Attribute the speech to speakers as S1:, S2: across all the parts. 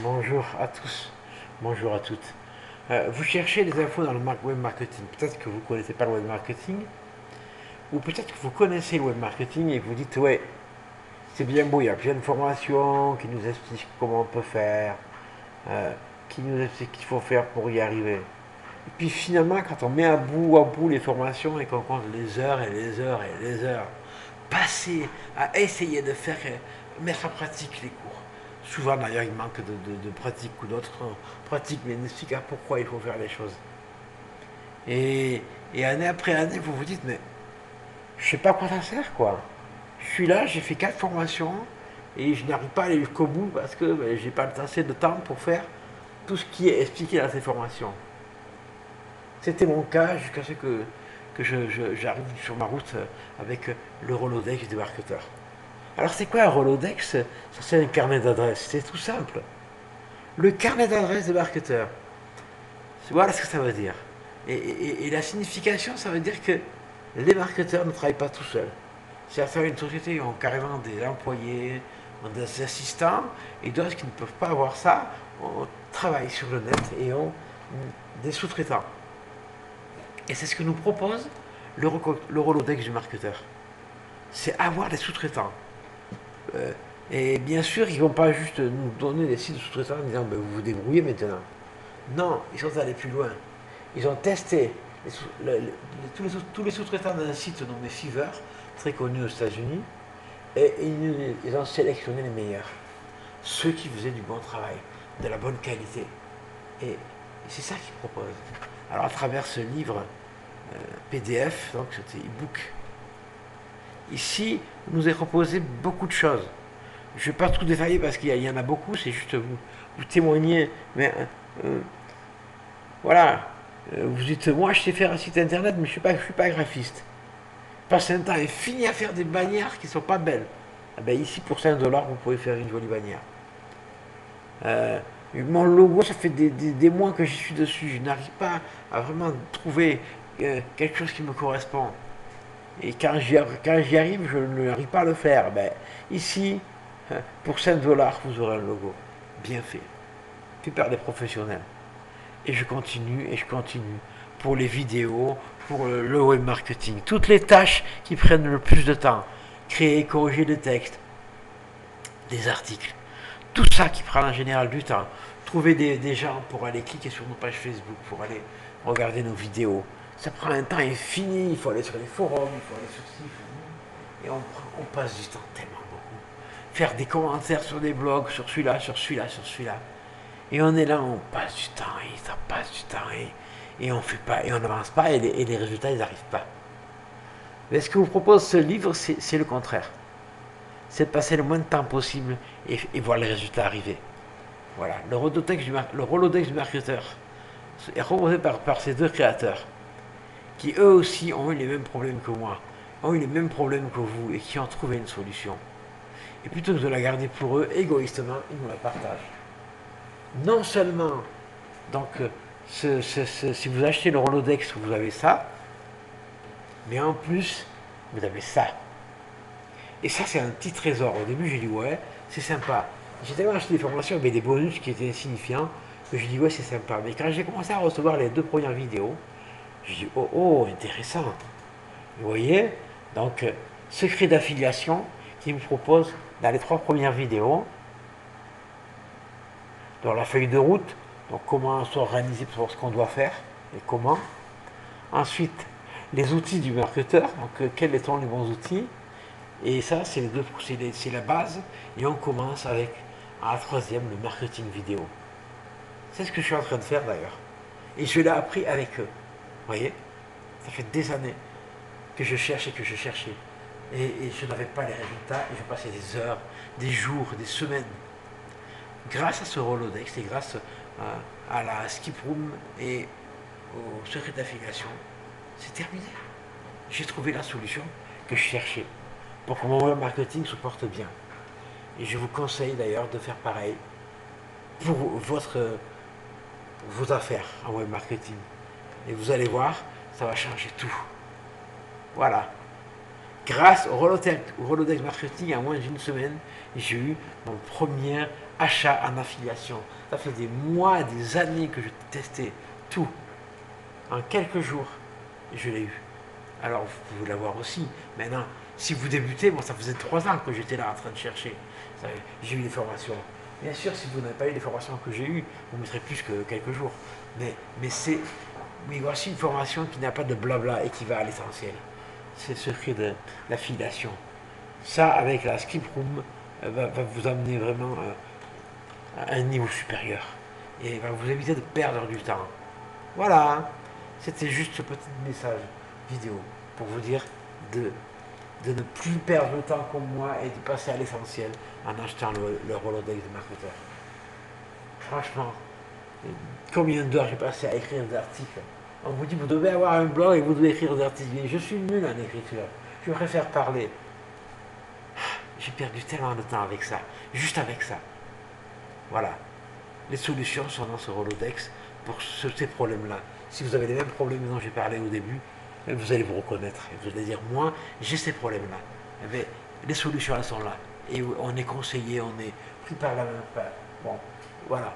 S1: Bonjour à tous, bonjour à toutes. Vous cherchez des infos dans le web marketing. Peut-être que vous ne connaissez pas le web marketing, ou peut-être que vous connaissez le web marketing et vous dites ouais, c'est bien beau, il y a plein de formations qui nous expliquent comment on peut faire, euh, qui nous expliquent qu'il faut faire pour y arriver. Et puis finalement, quand on met à bout les formations et qu'on compte les heures et les heures et les heures passées à essayer de faire, mettre en pratique les cours. Souvent d'ailleurs, il manque de pratique ou d'autres pratiques, mais n'expliquent pas pourquoi il faut faire les choses. Et, et année après année, vous vous dites, mais je sais pas à quoi ça sert, quoi. Je suis là, j'ai fait 4 formations et je n'arrive pas à aller jusqu'au bout parce que ben, j'ai pas assez de temps pour faire tout ce qui est expliqué dans ces formations. C'était mon cas jusqu'à ce que j'arrive sur ma route avec le Rolodex des marketeurs. Alors c'est quoi un Rolodex? Ça c'est un carnet d'adresses, c'est tout simple. Le carnet d'adresses des marketeurs. Voilà ce que ça veut dire. Et la signification, ça veut dire que les marketeurs ne travaillent pas tout seuls. Certaines une société ont carrément des employés, ont des assistants, et d'autres qui ne peuvent pas avoir ça, travaillent sur le net et ont des sous-traitants. Et c'est ce que nous propose le Rolodex du marketeur. C'est avoir des sous-traitants. Euh, et bien sûr, ils ne vont pas juste nous donner des sites de sous-traitants en disant ben, vous vous débrouillez maintenant. Non, ils sont allés plus loin. Ils ont testé tous les sous-traitants d'un site nommé Fiverr, très connu aux États-Unis, et ils ont sélectionné les meilleurs. Ceux qui faisaient du bon travail, de la bonne qualité. Et c'est ça qu'ils proposent. Alors à travers ce livre PDF, donc c'était e-book, ici, nous est proposé beaucoup de choses. Je ne vais pas tout détailler parce qu'il y en a beaucoup, c'est juste vous témoigner. Mais voilà, vous dites, moi je sais faire un site internet, mais je ne suis pas graphiste. Passe un temps et fini à faire des bannières qui ne sont pas belles. Ah ben ici, pour 5 $, vous pouvez faire une jolie bannière. Euh, Mon logo, ça fait des mois que je suis dessus. Je n'arrive pas à vraiment trouver quelque chose qui me correspond. Et quand j'y arrive, je n'arrive pas à le faire. Ben, ici, pour 5 $, vous aurez un logo. Bien fait. Fait par des professionnels. Et je continue et je continue. Pour les vidéos, pour le web marketing. Toutes les tâches qui prennent le plus de temps. Créer, corriger des textes, des articles. Tout ça qui prend en général du temps. Trouver des gens pour aller cliquer sur nos pages Facebook, pour aller regarder nos vidéos. Ça prend un temps infini. Il faut aller sur les forums, il faut aller sur ci, et on passe du temps tellement beaucoup. Faire des commentaires sur des blogs, sur celui-là, sur celui-là, sur celui-là. Et on est là, on passe du temps, et ça passe du temps, et on fait pas, et on n'avance pas, et les résultats, ils n'arrivent pas. Mais ce que vous propose ce livre, c'est le contraire. C'est de passer le moins de temps possible et voir les résultats arriver. Voilà, le Rolodex du marketeur est proposé par ces deux créateurs, qui eux aussi ont eu les mêmes problèmes que moi, ont eu les mêmes problèmes que vous, et qui ont trouvé une solution. Et plutôt que de la garder pour eux, égoïstement, ils nous la partagent. Non seulement, donc, si vous achetez le Rolodex, vous avez ça, mais en plus, vous avez ça. Et ça, c'est un petit trésor. Au début, j'ai dit, ouais, c'est sympa. J'ai tellement acheté des formations avec des bonus qui étaient insignifiants que je dis, ouais, c'est sympa. Mais quand j'ai commencé à recevoir les 2 premières vidéos, j'ai dit, oh, oh, intéressant. Vous voyez, donc, secret d'affiliation qui me propose dans les 3 premières vidéos, dans la feuille de route, donc comment s'organiser pour ce qu'on doit faire et comment. Ensuite, les outils du marketeur, donc quels sont les bons outils. Et ça, c'est la base. Et on commence avec, à la troisième, le marketing vidéo. C'est ce que je suis en train de faire d'ailleurs. Et je l'ai appris avec eux. Vous voyez, ça fait des années que je cherche et que je cherchais. Et je n'avais pas les résultats. Et je passais des heures, des jours, des semaines. Grâce à ce Rolodex et grâce à la Skip Room et au secret d'affiliation, c'est terminé. J'ai trouvé la solution que je cherchais pour que mon web marketing se porte bien. Et je vous conseille d'ailleurs de faire pareil pour vos affaires en web marketing. Et vous allez voir, ça va changer tout. Voilà. Grâce au Rolodex Marketing, en moins d'une semaine, j'ai eu mon premier achat en affiliation. Ça fait des mois, des années que je testais tout. En quelques jours, je l'ai eu. Alors vous pouvez l'avoir aussi. Maintenant, si vous débutez, moi ça faisait 3 ans que j'étais là en train de chercher. J'ai eu des formations. Bien sûr, si vous n'avez pas eu les formations que j'ai eues, vous mettrez plus que quelques jours. Mais c'est. Oui, voici une formation qui n'a pas de blabla et qui va à l'essentiel. C'est le secret de l'affiliation. Ça, avec la Skip Room, va vous amener vraiment à un niveau supérieur. Et va vous éviter de perdre du temps. Voilà. C'était juste ce petit message vidéo pour vous dire de ne plus perdre le temps comme moi et de passer à l'essentiel en achetant le Rolodex de marketeur. Franchement, combien d'heures j'ai passé à écrire des articles. On vous dit vous devez avoir un blog et vous devez écrire des articles. Je suis nul en écriture. Je préfère parler. J'ai perdu tellement de temps avec ça. Juste avec ça. Voilà. Les solutions sont dans ce Rolodex pour ces problèmes-là. Si vous avez les mêmes problèmes dont j'ai parlé au début, vous allez vous reconnaître. Et vous allez dire, moi, j'ai ces problèmes-là. Mais les solutions, elles sont là. Et on est conseillé, on est pris par la main. Bon, voilà.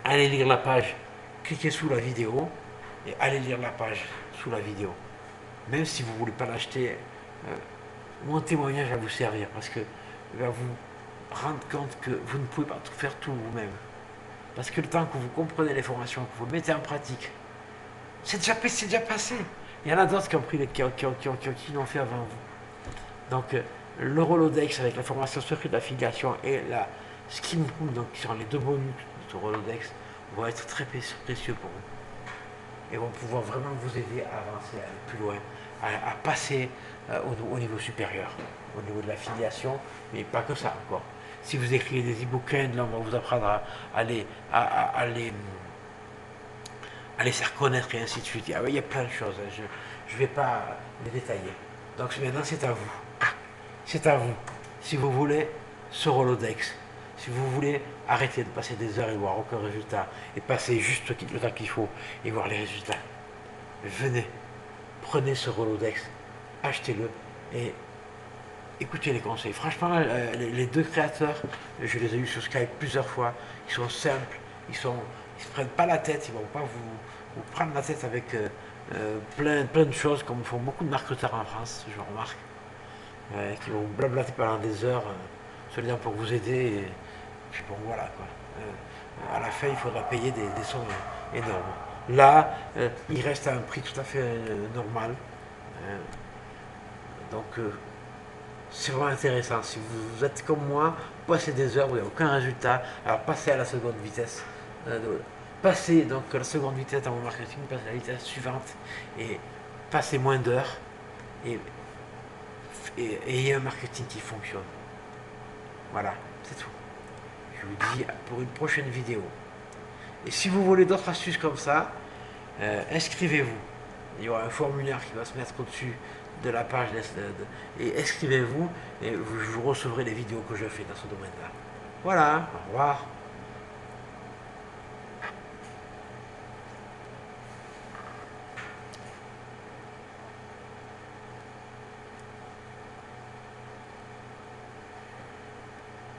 S1: Allez lire la page, cliquez sous la vidéo et allez lire la page sous la vidéo. Même si vous ne voulez pas l'acheter, mon témoignage va vous servir parce que va vous rendre compte que vous ne pouvez pas tout faire tout vous-même. Parce que le temps que vous comprenez les formations, que vous le mettez en pratique, c'est déjà passé. Il y en a d'autres qui ont pris qui l'ont fait avant vous. Donc, le Rolodex avec la formation secrète d'affiliation et la Skim Room, donc qui sont les 2 bonus de ce Rolodex, vont être très précieux pour vous. Et vont pouvoir vraiment vous aider à avancer, à aller plus loin, à passer au niveau supérieur, au niveau de l'affiliation, mais pas que ça encore. Si vous écrivez des e-books, là, on va vous apprendre à les faire connaître et ainsi de suite. Il y a plein de choses, je ne vais pas les détailler. Donc maintenant, c'est à vous. C'est à vous. Si vous voulez ce Rolodex, si vous voulez arrêter de passer des heures et voir aucun résultat, et passer juste le temps qu'il faut et voir les résultats, venez, prenez ce Rolodex, achetez-le et écoutez les conseils. Franchement, les 2 créateurs, je les ai eus sur Skype plusieurs fois, ils sont simples, ils ne se prennent pas la tête, ils ne vont pas vous prendre la tête avec plein de choses, comme font beaucoup de marketeurs en France, je remarque, qui vont blablater pendant des heures, seulement pour vous aider, et puis bon, voilà quoi. À la fin, il faudra payer des sommes énormes. Là, il reste à un prix tout à fait normal. Donc, c'est vraiment intéressant. Si vous êtes comme moi, passez des heures, vous n'avez aucun résultat, alors passez à la seconde vitesse. Passez donc la seconde vitesse dans mon marketing, passez à la vitesse suivante et passez moins d'heures et ayez un marketing qui fonctionne. Voilà, c'est tout. Je vous dis pour une prochaine vidéo. Et si vous voulez d'autres astuces comme ça, inscrivez-vous. Il y aura un formulaire qui va se mettre au-dessus de la page et inscrivez-vous et vous recevrez les vidéos que je fais dans ce domaine-là. Voilà, au revoir.